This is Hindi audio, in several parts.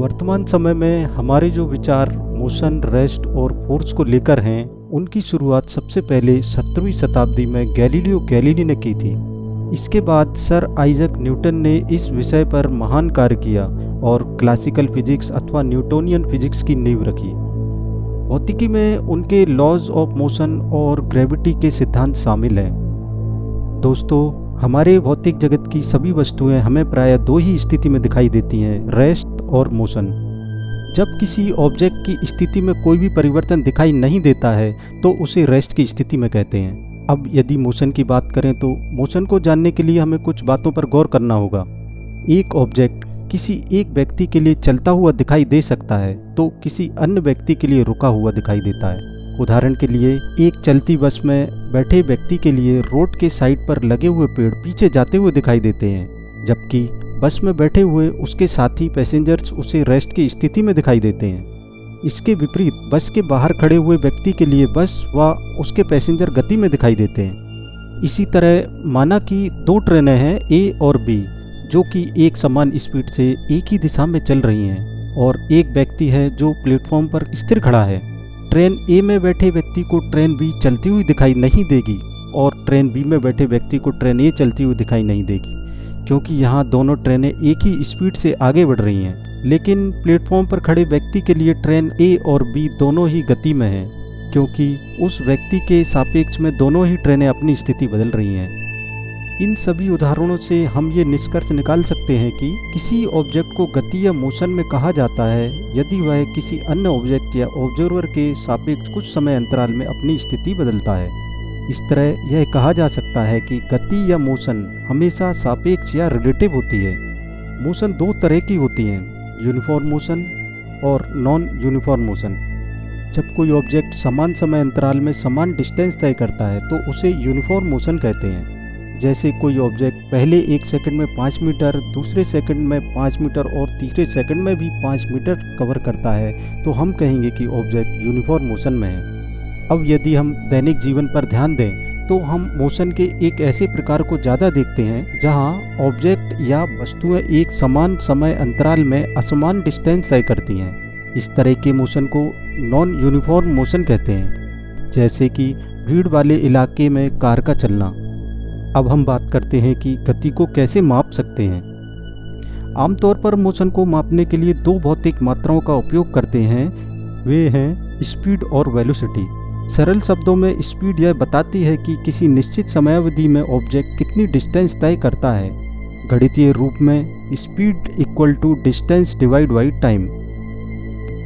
वर्तमान समय में हमारे जो विचार मोशन, रेस्ट और फोर्स को लेकर हैं, उनकी शुरुआत सबसे पहले 17वीं शताब्दी में गैलीलियो गैलीली ने की थी। इसके बाद सर आइजैक न्यूटन ने इस विषय पर महान कार्य किया और क्लासिकल फिजिक्स अथवा न्यूटोनियन फिजिक्स की नींव रखी। भौतिकी में उनके लॉज ऑफ मोशन और ग्रेविटी के सिद्धांत शामिल हैं। दोस्तों, हमारे भौतिक जगत की सभी वस्तुएं हमें प्रायः दो ही स्थिति में दिखाई देती हैं, रेस्ट और मोशन। जब किसी ऑब्जेक्ट की स्थिति में कोई भी परिवर्तन दिखाई नहीं देता है तो उसे रेस्ट की स्थिति में कहते हैं। अब यदि मोशन की बात करें तो मोशन को जानने के लिए हमें कुछ बातों पर गौर करना होगा। एक ऑब्जेक्ट किसी एक व्यक्ति के लिए चलता हुआ दिखाई दे सकता है तो किसी अन्य व्यक्ति के लिए रुका हुआ दिखाई देता है। उदाहरण के लिए, एक चलती बस में बैठे व्यक्ति के लिए रोड के साइड पर लगे हुए पेड़ पीछे जाते हुए दिखाई देते हैं, जबकि बस में बैठे हुए उसके साथी पैसेंजर्स उसे रेस्ट की स्थिति में दिखाई देते हैं। इसके विपरीत बस के बाहर खड़े हुए व्यक्ति के लिए बस व उसके पैसेंजर गति में दिखाई देते हैं। इसी तरह माना कि दो ट्रेनें हैं ए और बी, जो कि एक समान स्पीड से एक ही दिशा में चल रही हैं, और एक व्यक्ति है जो प्लेटफॉर्म पर स्थिर खड़ा है। ट्रेन ए में बैठे व्यक्ति को ट्रेन बी चलती हुई दिखाई नहीं देगी और ट्रेन बी में बैठे व्यक्ति को ट्रेन ए चलती हुई दिखाई नहीं देगी, क्योंकि यहाँ दोनों ट्रेनें एक ही स्पीड से आगे बढ़ रही हैं। लेकिन प्लेटफॉर्म पर खड़े व्यक्ति के लिए ट्रेन ए और बी दोनों ही गति में हैं, क्योंकि उस व्यक्ति के सापेक्ष में दोनों ही ट्रेनें अपनी स्थिति बदल रही हैं। इन सभी उदाहरणों से हम ये निष्कर्ष निकाल सकते हैं कि किसी ऑब्जेक्ट को गति या मोशन में कहा जाता है यदि वह किसी अन्य ऑब्जेक्ट या ऑब्जर्वर के सापेक्ष कुछ समय अंतराल में अपनी स्थिति बदलता है। इस तरह यह कहा जा सकता है कि गति या मोशन हमेशा सापेक्ष या रिलेटिव होती है। मोशन दो तरह की होती हैं, यूनिफॉर्म मोशन और नॉन यूनिफॉर्म मोशन। जब कोई ऑब्जेक्ट समान समय अंतराल में समान डिस्टेंस तय करता है तो उसे यूनिफॉर्म मोशन कहते हैं। जैसे कोई ऑब्जेक्ट पहले एक सेकंड में 5 मीटर, दूसरे सेकंड में 5 मीटर और तीसरे सेकंड में भी 5 मीटर कवर करता है तो हम कहेंगे कि ऑब्जेक्ट यूनिफॉर्म मोशन में है। अब यदि हम दैनिक जीवन पर ध्यान दें तो हम मोशन के एक ऐसे प्रकार को ज़्यादा देखते हैं जहां ऑब्जेक्ट या वस्तुएं एक समान समय अंतराल में असमान डिस्टेंस तय करती हैं। इस तरह के मोशन को नॉन यूनिफॉर्म मोशन कहते हैं, जैसे कि भीड़ वाले इलाके में कार का चलना। अब हम बात करते हैं कि गति को कैसे माप सकते हैं। आमतौर पर मोशन को मापने के लिए दो भौतिक मात्राओं का उपयोग करते हैं, वे हैं स्पीड और वेलोसिटी। सरल शब्दों में स्पीड यह बताती है कि किसी निश्चित समयावधि में ऑब्जेक्ट कितनी डिस्टेंस तय करता है। गणितीय रूप में speed equal to distance divide by time.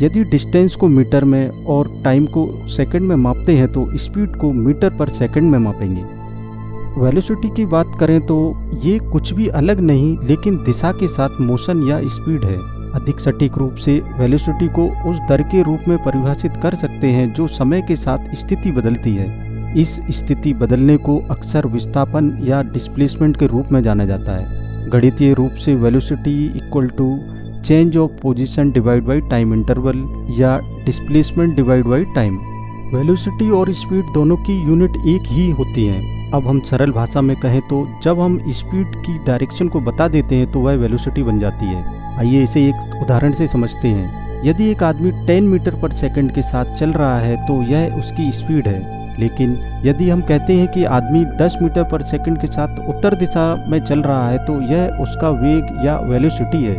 यदि डिस्टेंस को मीटर में और टाइम को सेकंड में मापते हैं तो स्पीड को मीटर पर सेकंड में मापेंगे। वेलोसिटी की बात करें तो ये कुछ भी अलग नहीं लेकिन दिशा के साथ मोशन या स्पीड है। अधिक सटीक रूप से वेलोसिटी को उस दर के रूप में परिभाषित कर सकते हैं जो समय के साथ स्थिति बदलती है। इस स्थिति बदलने को अक्सर विस्थापन या डिस्प्लेसमेंट के रूप में जाना जाता है। गणितीय रूप से velocity equal to change of position divide by time interval या displacement divide by time. Velocity और स्पीड दोनों की यूनिट एक ही होती हैं। अब हम सरल भाषा में कहें तो जब हम स्पीड की डायरेक्शन को बता देते हैं तो वह वेलोसिटी बन जाती है। आइए इसे एक उदाहरण से समझते हैं। यदि एक आदमी 10 मीटर पर सेकंड के साथ चल रहा है तो यह उसकी स्पीड है, लेकिन यदि हम कहते हैं कि आदमी 10 मीटर पर सेकंड के साथ उत्तर दिशा में चल रहा है तो यह उसका वेग या वेलोसिटी है।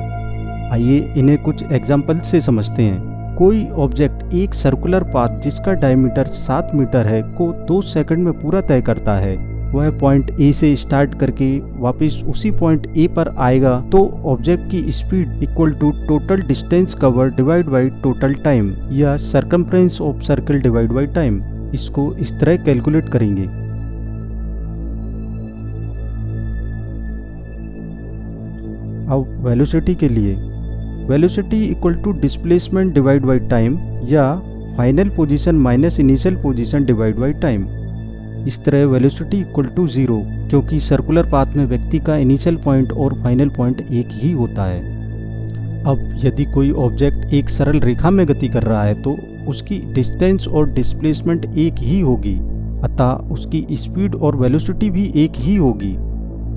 आइए इन्हें कुछ एग्जाम्पल से समझते हैं। कोई ऑब्जेक्ट एक सर्कुलर पाथ जिसका डायमीटर 7 मीटर है को 2 सेकंड में पूरा तय करता है। वह पॉइंट ए से स्टार्ट करके वापस उसी पॉइंट ए पर आएगा तो ऑब्जेक्ट की speed equal to total distance cover divide by total time या circumference of circle divide by time. इसको इस तरह कैलकुलेट करेंगे। अब वेलोसिटी के लिए velocity equal to displacement divide by time या final position minus initial position divide by time. इस तरह वेलोसिटी इक्वल टू 0, क्योंकि सर्कुलर पाथ में व्यक्ति का इनिशियल पॉइंट और फाइनल पॉइंट एक ही होता है। अब यदि कोई ऑब्जेक्ट एक सरल रेखा में गति कर रहा है तो उसकी डिस्टेंस और डिस्प्लेसमेंट एक ही होगी, अतः उसकी स्पीड और वेलोसिटी भी एक ही होगी।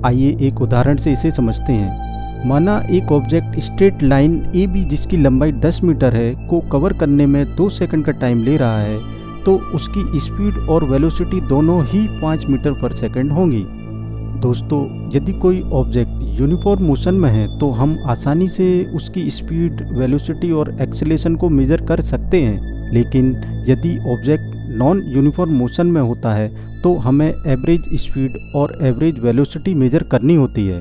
आइए एक उदाहरण से इसे समझते हैं। माना एक object straight line A B जिसकी लंबाई 10 मीटर है को कवर करने में 2 सेकंड का टाइम ले रहा है, तो उसकी स्पीड और वेलोसिटी दोनों ही 5 मीटर पर सेकंड होंगी। दोस्तों, यदि कोई ऑब्जेक्ट यूनिफॉर्म मोशन में है तो हम आसानी से उसकी स्पीड, वेलोसिटी और एक्सेलेरेशन को मेजर कर सकते हैं, लेकिन यदि ऑब्जेक्ट नॉन यूनिफॉर्म मोशन में होता है तो हमें एवरेज स्पीड और एवरेज वेलोसिटी मेजर करनी होती है।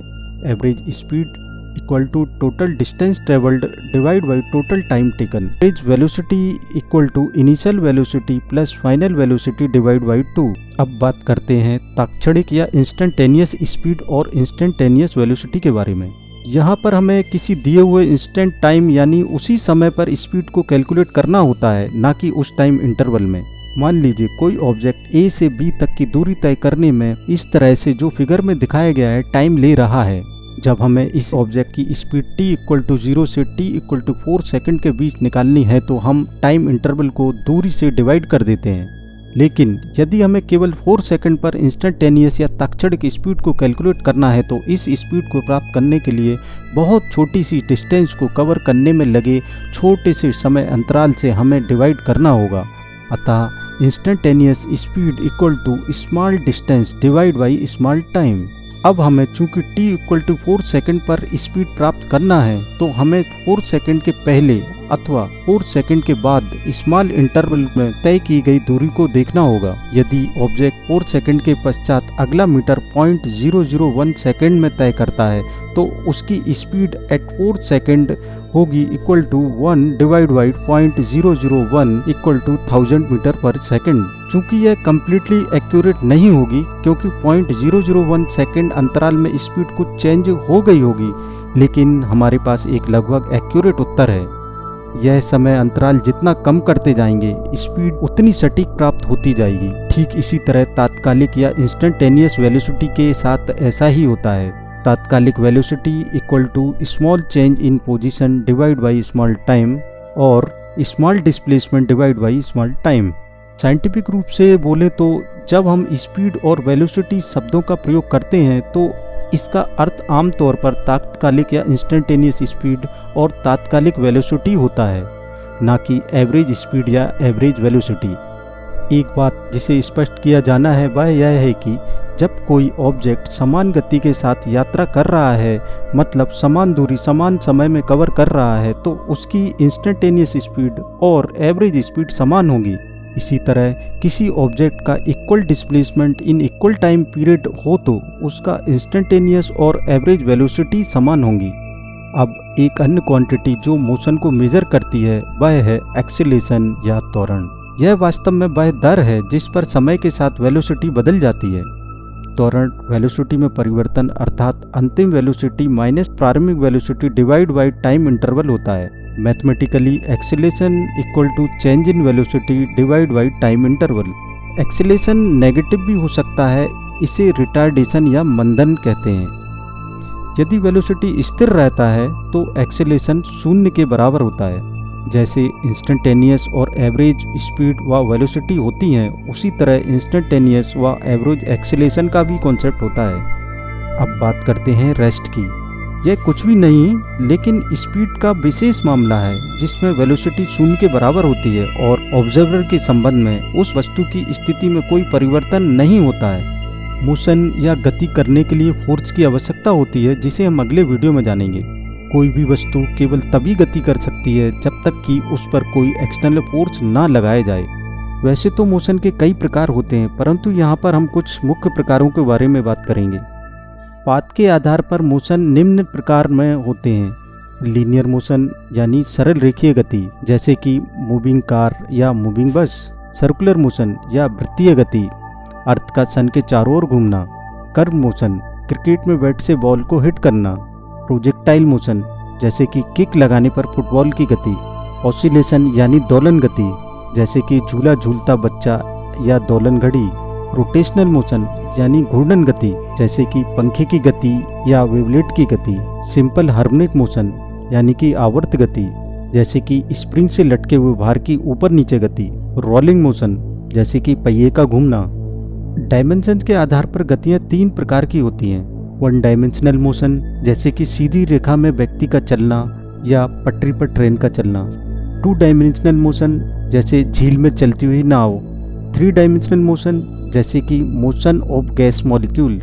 Average speed equal to total distance travelled divide by total time taken. Average velocity equal to initial velocity plus final velocity divide by 2। अब बात करते हैं तात्क्षणिक या इंस्टेंटेनियस स्पीड और इंस्टेंटेनियस वेलोसिटी के बारे में। यहाँ पर हमें किसी दिए हुए इंस्टेंट टाइम यानी उसी समय पर स्पीड को कैलकुलेट करना होता है, ना कि उस टाइम इंटरवल में। मान लीजिए कोई ऑब्जेक्ट ए से बी तक की दूरी तय करने में इस तरह से जो फिगर में दिखाया गया है टाइम ले रहा है। जब हमें इस ऑब्जेक्ट की स्पीड t इक्वल टू 0 से t इक्वल टू 4 सेकंड के बीच निकालनी है तो हम टाइम इंटरवल को दूरी से डिवाइड कर देते हैं। लेकिन यदि हमें केवल 4 सेकंड पर इंस्टेंटेनियस या तात्क्षणिक स्पीड को कैलकुलेट करना है तो इस स्पीड को प्राप्त करने के लिए बहुत छोटी सी डिस्टेंस को कवर करने में लगे छोटे से समय अंतराल से हमें डिवाइड करना होगा। अतः instantaneous speed equal to small distance divide by small time. अब हमें चूंकि t इक्वल टू 4 सेकंड पर स्पीड प्राप्त करना है तो हमें 4 सेकंड के पहले अथवा 4 सेकंड के बाद स्मॉल इंटरवल में तय की गई दूरी को देखना होगा। यदि ऑब्जेक्ट 4 सेकंड के पश्चात अगला मीटर 0.001 सेकंड में तय करता है तो उसकी स्पीड एट 4 सेकंड होगी equal to 1 divide by 0.001 equal to 1000 metre पर सेकंड। चूंकि यह कम्प्लीटली एक्यूरेट नहीं होगी क्योंकि 0.001 सेकंड अंतराल में स्पीड कुछ चेंज हो गई होगी, लेकिन हमारे पास एक लगभग एक्यूरेट उत्तर है। यह समय अंतराल जितना कम करते जाएंगे स्पीड उतनी सटीक प्राप्त होती जाएगी। ठीक इसी तरह तात्कालिक या इंस्टेंटेनियस वेलोसिटी के साथ ऐसा ही होता है। तात्कालिक velocity equal to small change in position divide by small time और small displacement divide by small time. Scientific रूप से बोले तो जब हम स्पीड और वेलोसिटी शब्दों का प्रयोग करते हैं तो इसका अर्थ आमतौर पर तात्कालिक या इंस्टेंटेनियस स्पीड और तात्कालिक वेलोसिटी होता है, ना कि एवरेज स्पीड या एवरेज वेलोसिटी। एक बात जिसे स्पष्ट किया जाना है वह यह है कि जब कोई ऑब्जेक्ट समान गति के साथ यात्रा कर रहा है, मतलब समान दूरी समान समय में कवर कर रहा है, तो उसकी इंस्टेंटेनियस स्पीड और एवरेज स्पीड समान होगी। इसी तरह किसी ऑब्जेक्ट का equal displacement in equal time period हो तो उसका इंस्टेंटेनियस और एवरेज वेलोसिटी समान होंगी। अब एक अन्य क्वांटिटी जो मोशन को मेजर करती है वह है एक्सीलरेशन या त्वरण। यह वास्तव में वह दर है जिस पर समय के साथ वेलोसिटी बदल जाती है। त्वरण वेलोसिटी में परिवर्तन अर्थात अंतिम वेलोसिटी माइनस प्रारंभिक velocity divide by time interval होता है। Mathematically acceleration equal to change in velocity divide by time interval. Acceleration negative भी हो सकता है, इसे रिटार्डेशन या मंदन कहते हैं। यदि वेलोसिटी स्थिर रहता है तो एक्सीलरेशन 0 के बराबर होता है। जैसे इंस्टेंटेनियस और एवरेज स्पीड व वेलोसिटी होती हैं, उसी तरह इंस्टेंटेनियस व एवरेज एक्सीलरेशन का भी कॉन्सेप्ट होता है। अब बात करते हैं रेस्ट की। यह कुछ भी नहीं लेकिन स्पीड का विशेष मामला है जिसमें वेलोसिटी 0 के बराबर होती है और ऑब्जर्वर के संबंध में उस वस्तु की स्थिति में कोई परिवर्तन नहीं होता है। मोशन या गति करने के लिए फोर्स की आवश्यकता होती है जिसे हम अगले वीडियो में जानेंगे। कोई भी वस्तु केवल तभी गति कर सकती है जब तक कि उस पर कोई एक्सटर्नल फोर्स ना लगाया जाए। वैसे तो मोशन के कई प्रकार होते हैं, परंतु यहाँ पर हम कुछ मुख्य प्रकारों के बारे में बात करेंगे। पाथ के आधार पर मोशन निम्न प्रकार में होते हैं। लीनियर मोशन यानी सरल रेखीय गति जैसे कि मूविंग कार या मूविंग बस। सर्कुलर मोशन या वृत्तीय गति, अर्थ का सन के चारों ओर घूमना। कर्व मोशन, क्रिकेट में बैट से बॉल को हिट करना। प्रोजेक्टाइल मोशन, जैसे कि किक लगाने पर फुटबॉल की गति। ऑसिलेशन यानी दोलन गति, जैसे कि झूला झूलता बच्चा या दोलन घड़ी। रोटेशनल मोशन यानी घूर्णन गति, जैसे कि पंखे की गति या वेवलेट की गति। सिंपल हार्मोनिक मोशन यानी कि आवर्त गति, जैसे कि स्प्रिंग से लटके हुए भार की ऊपर नीचे गति। रोलिंग मोशन, जैसे कि पहिए का घूमना। डायमेंशन के आधार पर गतियां 3 प्रकार की होती हैं। वन डायमेंशनल मोशन जैसे कि सीधी रेखा में व्यक्ति का चलना या पटरी पर ट्रेन का चलना। टू डायमेंशनल मोशन जैसे झील में चलती हुई नाव। थ्री डायमेंशनल मोशन जैसे कि मोशन ऑफ गैस मॉलिक्यूल।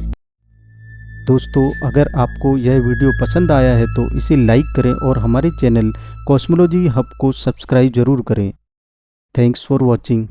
दोस्तों, अगर आपको यह वीडियो पसंद आया है तो इसे लाइक करें और हमारे चैनल कॉस्मोलॉजी हब को सब्सक्राइब जरूर करें। Thanks for watching.